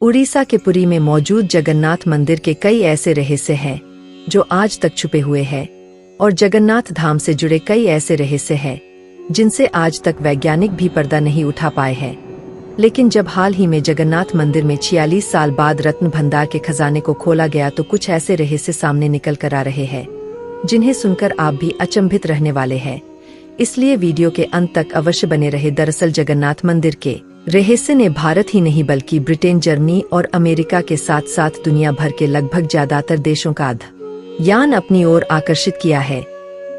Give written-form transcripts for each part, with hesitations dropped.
उड़ीसा के पुरी में मौजूद जगन्नाथ मंदिर के कई ऐसे रहस्य हैं जो आज तक छुपे हुए हैं और जगन्नाथ धाम से जुड़े कई ऐसे रहस्य हैं जिनसे आज तक वैज्ञानिक भी पर्दा नहीं उठा पाए हैं। लेकिन जब हाल ही में जगन्नाथ मंदिर में 46 साल बाद रत्न भंडार के खजाने को खोला गया तो कुछ ऐसे रहस्य सामने निकल कर आ रहे हैं जिन्हें सुनकर आप भी अचंभित रहने वाले हैं। इसलिए वीडियो के अंत तक अवश्य बने रहे। दरअसल जगन्नाथ मंदिर के रहस्य ने भारत ही नहीं बल्कि ब्रिटेन, जर्मनी और अमेरिका के साथ साथ दुनिया भर के लगभग ज्यादातर देशों का ध्यान अपनी ओर आकर्षित किया है।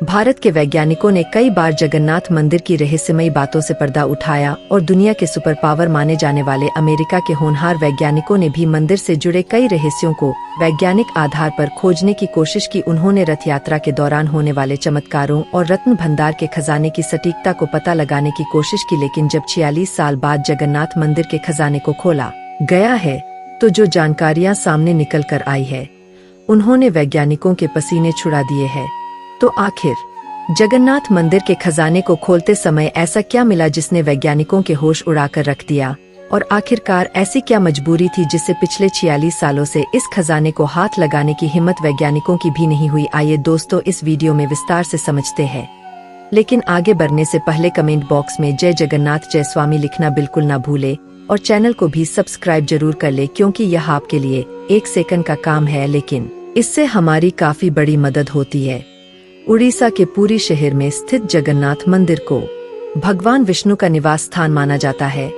भारत के वैज्ञानिकों ने कई बार जगन्नाथ मंदिर की रहस्यमयी बातों से पर्दा उठाया और दुनिया के सुपर पावर माने जाने वाले अमेरिका के होनहार वैज्ञानिकों ने भी मंदिर से जुड़े कई रहस्यों को वैज्ञानिक आधार पर खोजने की कोशिश की। उन्होंने रथ यात्रा के दौरान होने वाले चमत्कारों और रत्न भंडार के खजाने की सटीकता को पता लगाने की कोशिश की। लेकिन जब 46 साल बाद जगन्नाथ मंदिर के खजाने को खोला गया है तो जो जानकारियां सामने निकल कर आई है उन्होंने वैज्ञानिकों के पसीने छुड़ा दिए हैं। तो आखिर जगन्नाथ मंदिर के खजाने को खोलते समय ऐसा क्या मिला जिसने वैज्ञानिकों के होश उड़ाकर रख दिया, और आखिरकार ऐसी क्या मजबूरी थी जिससे पिछले 46 सालों से इस खजाने को हाथ लगाने की हिम्मत वैज्ञानिकों की भी नहीं हुई। आइए दोस्तों इस वीडियो में विस्तार से समझते हैं। लेकिन आगे बढ़ने से पहले कमेंट बॉक्स में जय जगन्नाथ जय स्वामी लिखना बिल्कुल ना भूले और चैनल को भी सब्सक्राइब जरूर कर ले, क्योंकि यह आपके लिए 1 सेकंड का काम है लेकिन इससे हमारी काफी बड़ी मदद होती है। उड़ीसा के पुरी शहर में स्थित जगन्नाथ मंदिर को भगवान विष्णु का निवास स्थान माना जाता है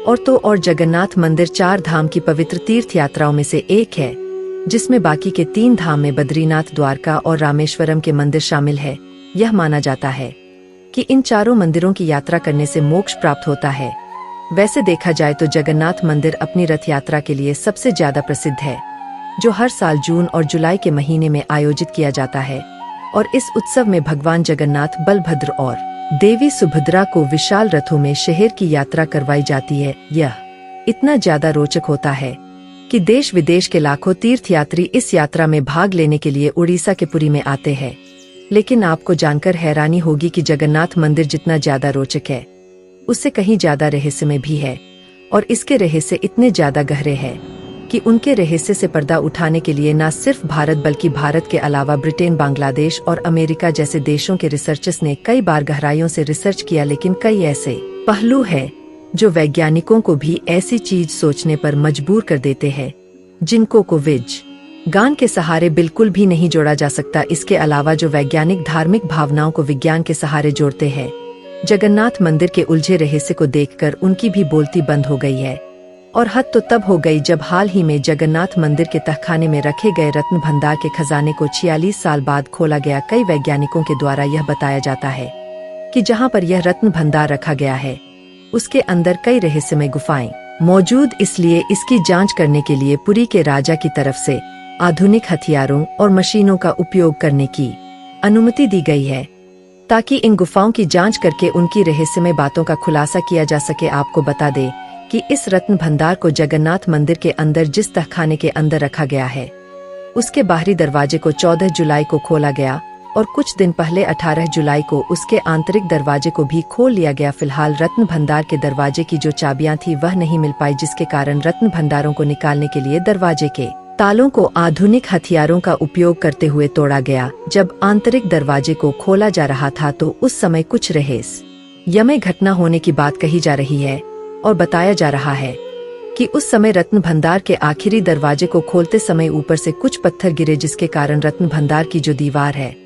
और जगन्नाथ मंदिर 4 धाम की पवित्र तीर्थ यात्राओं में से एक है, जिसमें बाकी के 3 धाम में बद्रीनाथ, द्वारका और रामेश्वरम के मंदिर शामिल है। यह माना जाता है कि इन चारों मंदिरों की यात्रा करने से मोक्ष प्राप्त होता है। वैसे देखा जाए तो जगन्नाथ मंदिर अपनी रथ यात्रा के लिए सबसे ज्यादा प्रसिद्ध है, जो हर साल जून और जुलाई के महीने में आयोजित किया जाता है। और इस उत्सव में भगवान जगन्नाथ, बलभद्र और देवी सुभद्रा को विशाल रथों में शहर की यात्रा करवाई जाती है। यह इतना ज्यादा रोचक होता है कि देश विदेश के लाखों तीर्थयात्री इस यात्रा में भाग लेने के लिए उड़ीसा के पुरी में आते हैं। लेकिन आपको जानकर हैरानी होगी कि जगन्नाथ मंदिर जितना ज्यादा रोचक है उससे कहीं ज्यादा रहस्यमय भी है, और इसके रहस्य इतने ज्यादा गहरे हैं कि उनके रहस्य से पर्दा उठाने के लिए न सिर्फ भारत बल्कि भारत के अलावा ब्रिटेन, बांग्लादेश और अमेरिका जैसे देशों के रिसर्चर्स ने कई बार गहराइयों से रिसर्च किया। लेकिन कई ऐसे पहलू हैं जो वैज्ञानिकों को भी ऐसी चीज सोचने पर मजबूर कर देते हैं जिनको को विज्ञान के सहारे बिल्कुल भी नहीं जोड़ा जा सकता। इसके अलावा जो वैज्ञानिक धार्मिक भावनाओं को विज्ञान के सहारे जोड़ते हैं, जगन्नाथ मंदिर के उलझे रहस्य को देखकर उनकी भी बोलती बंद हो गई है। और हद तो तब हो गई जब हाल ही में जगन्नाथ मंदिर के तहखाने में रखे गए रत्न भंडार के खजाने को 46 साल बाद खोला गया। कई वैज्ञानिकों के द्वारा यह बताया जाता है कि जहां पर यह रत्न भंडार रखा गया है उसके अंदर कई रहस्यमय गुफाएं मौजूद, इसलिए इसकी जांच करने के लिए पुरी के राजा की तरफ से आधुनिक हथियारों और मशीनों का उपयोग करने की अनुमति दी गई है, ताकि इन गुफाओं की जांच करके उनकी रहस्यमय बातों का खुलासा किया जा सके। आपको बता दें कि इस रत्न भंडार को जगन्नाथ मंदिर के अंदर जिस तहखाने के अंदर रखा गया है उसके बाहरी दरवाजे को 14 जुलाई को खोला गया और कुछ दिन पहले 18 जुलाई को उसके आंतरिक दरवाजे को भी खोल लिया गया। फिलहाल रत्न भंडार के दरवाजे की जो चाबियां थी वह नहीं मिल पाई, जिसके कारण रत्न भंडारों को निकालने के लिए दरवाजे के तालों को आधुनिक हथियारों का उपयोग करते हुए तोड़ा गया। जब आंतरिक दरवाजे को खोला जा रहा था तो उस समय कुछ रहस्यमय घटना होने की बात कही जा रही है और बताया जा रहा है कि उस समय रत्न भंडार के आखिरी दरवाजे को खोलते समय ऊपर से कुछ पत्थर गिरे, जिसके कारण रत्न भंडार की जो दीवार है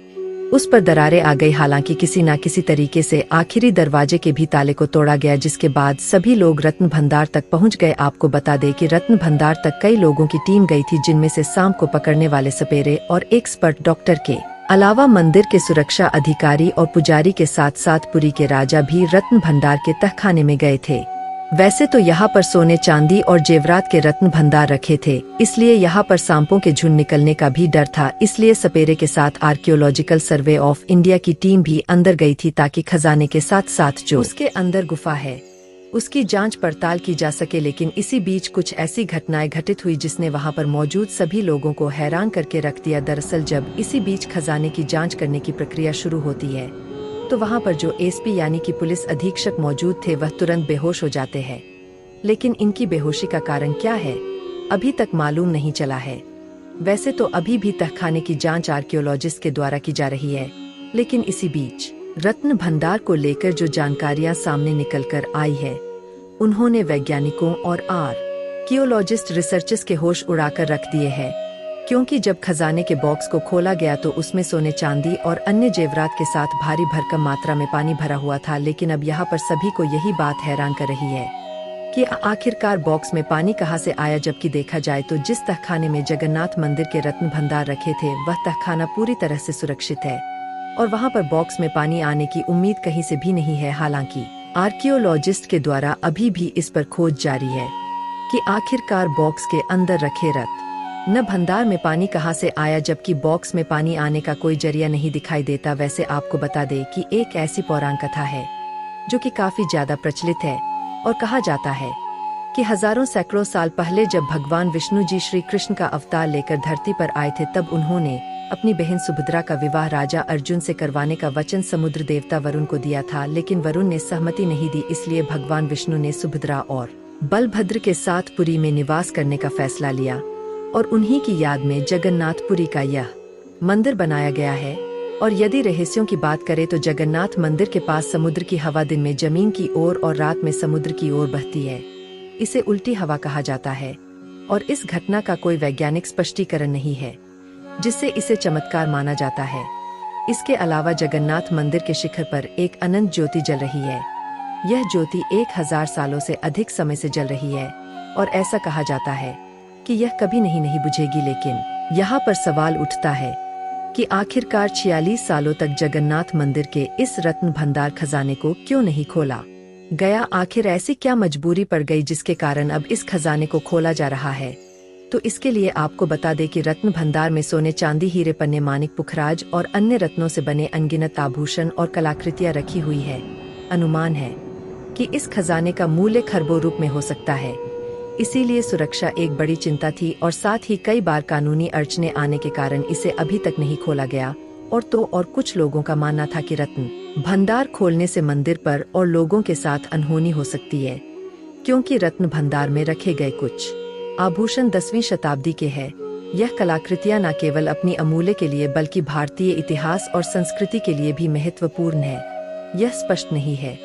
उस पर दरारें आ गई। हालांकि किसी न किसी तरीके से आखिरी दरवाजे के भी ताले को तोड़ा गया, जिसके बाद सभी लोग रत्न भंडार तक पहुंच गए। आपको बता दें कि रत्न भंडार तक कई लोगों की टीम गई थी, जिनमें से सांप को पकड़ने वाले सपेरे और एक्सपर्ट डॉक्टर के अलावा मंदिर के सुरक्षा अधिकारी और पुजारी के साथ साथ पुरी के राजा भी रत्न भंडार के तहखाने में गए थे। वैसे तो यहाँ पर सोने, चांदी और जेवरात के रत्न भंडार रखे थे, इसलिए यहाँ पर सांपों के झुंड निकलने का भी डर था। इसलिए सपेरे के साथ आर्कियोलॉजिकल सर्वे ऑफ इंडिया की टीम भी अंदर गई थी, ताकि खजाने के साथ साथ जो उसके अंदर गुफा है उसकी जांच पड़ताल की जा सके। लेकिन इसी बीच कुछ ऐसी घटनाएं घटित हुई जिसने वहां पर मौजूद सभी लोगों को हैरान करके रख दिया। दरअसल जब इसी बीच खजाने की जांच करने की प्रक्रिया शुरू होती है तो वहां पर जो एसपी यानी कि पुलिस अधीक्षक मौजूद थे वह तुरंत बेहोश हो जाते हैं। लेकिन इनकी बेहोशी का कारण क्या है अभी तक मालूम नहीं चला है। वैसे तो अभी भी तहखाने की जांच आर्कियोलॉजिस्ट के द्वारा की जा रही है, लेकिन इसी बीच रत्न भंडार को लेकर जो जानकारियां सामने निकलकर आई है, उन्होंने वैज्ञानिकों और आर्कियोलॉजिस्ट रिसर्चर्स के होश उड़ाकर रख दिए हैं। क्योंकि जब खजाने के बॉक्स को खोला गया तो उसमें सोने, चांदी और अन्य जेवरात के साथ भारी भरकम मात्रा में पानी भरा हुआ था। लेकिन अब यहाँ पर सभी को यही बात हैरान कर रही है कि आखिरकार बॉक्स में पानी कहाँ से आया। जबकि देखा जाए तो जिस तहखाने में जगन्नाथ मंदिर के रत्न भंडार रखे थे, वह तहखाना पूरी तरह से सुरक्षित है और वहाँ पर बॉक्स में पानी आने की उम्मीद कहीं से भी नहीं है। हालांकि आर्कियोलॉजिस्ट के द्वारा अभी भी इस पर खोज जारी है कि आखिरकार बॉक्स के अंदर रखे रत्न भंडार में पानी कहाँ से आया, जबकि बॉक्स में पानी आने का कोई जरिया नहीं दिखाई देता। वैसे आपको बता दें कि एक ऐसी पौराणिक कथा है जो कि काफी ज्यादा प्रचलित है और कहा जाता है कि हजारों सैकड़ों साल पहले जब भगवान विष्णु जी श्री कृष्ण का अवतार लेकर धरती पर आए थे, तब उन्होंने अपनी बहन सुभद्रा का विवाह राजा अर्जुन से करवाने का वचन समुद्र देवता वरुण को दिया था। लेकिन वरुण ने सहमति नहीं दी, इसलिए भगवान विष्णु ने सुभद्रा और बलभद्र के साथ पुरी में निवास करने का फैसला लिया और उन्हीं की याद में जगन्नाथपुरी का यह मंदिर बनाया गया है। और यदि रहस्यों की बात करें तो जगन्नाथ मंदिर के पास समुद्र की हवा दिन में जमीन की ओर और रात में समुद्र की ओर बहती है। इसे उल्टी हवा कहा जाता है और इस घटना का कोई वैज्ञानिक स्पष्टीकरण नहीं है, जिससे इसे चमत्कार माना जाता है। इसके अलावा जगन्नाथ मंदिर के शिखर पर एक अनंत ज्योति जल रही है। यह ज्योति 1000 सालों से अधिक समय से जल रही है और ऐसा कहा जाता है कि यह कभी नहीं बुझेगी। लेकिन यहाँ पर सवाल उठता है कि आखिरकार 46 सालों तक जगन्नाथ मंदिर के इस रत्न भंडार खजाने को क्यों नहीं खोला गया। आखिर ऐसी क्या मजबूरी पड़ गई जिसके कारण अब इस खजाने को खोला जा रहा है। तो इसके लिए आपको बता दें कि रत्न भंडार में सोने, चांदी, हीरे, पन्ने, माणिक, पुखराज और अन्य रत्नों से बने अनगिनत आभूषण और कलाकृतियां रखी हुई है। अनुमान है कि इस खजाने का मूल्य खरबों रुपए में हो सकता है। इसीलिए सुरक्षा एक बड़ी चिंता थी और साथ ही कई बार कानूनी अड़चने आने के कारण इसे अभी तक नहीं खोला गया। और कुछ लोगों का मानना था कि रत्न भंडार खोलने से मंदिर पर और लोगों के साथ अनहोनी हो सकती है, क्योंकि रत्न भंडार में रखे गए कुछ आभूषण 10वीं शताब्दी के हैं। यह कलाकृतियां न केवल अपनी अमूल्य के लिए बल्कि भारतीय इतिहास और संस्कृति के लिए भी महत्वपूर्ण है। यह स्पष्ट नहीं है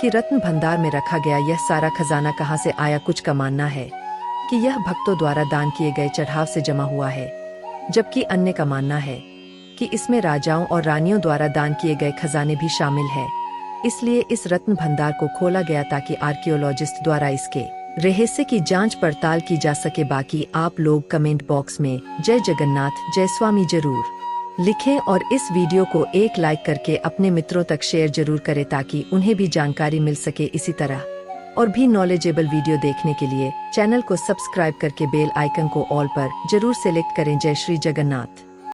कि रत्न भंडार में रखा गया यह सारा खजाना कहां से आया। कुछ का मानना है कि यह भक्तों द्वारा दान किए गए चढ़ाव से जमा हुआ है, जबकि अन्य का मानना है कि इसमें राजाओं और रानियों द्वारा दान किए गए खजाने भी शामिल है। इसलिए इस रत्न भंडार को खोला गया ताकि आर्कियोलॉजिस्ट द्वारा इसके रहस्य की जांच पड़ताल की जा सके। बाकी आप लोग कमेंट बॉक्स में जय जगन्नाथ, जय स्वामी जरूर लिखें और इस वीडियो को एक लाइक करके अपने मित्रों तक शेयर जरूर करें ताकि उन्हें भी जानकारी मिल सके। इसी तरह और भी नॉलेजेबल वीडियो देखने के लिए चैनल को सब्सक्राइब करके बेल आइकन को ऑल पर जरूर सेलेक्ट करें। जय श्री जगन्नाथ।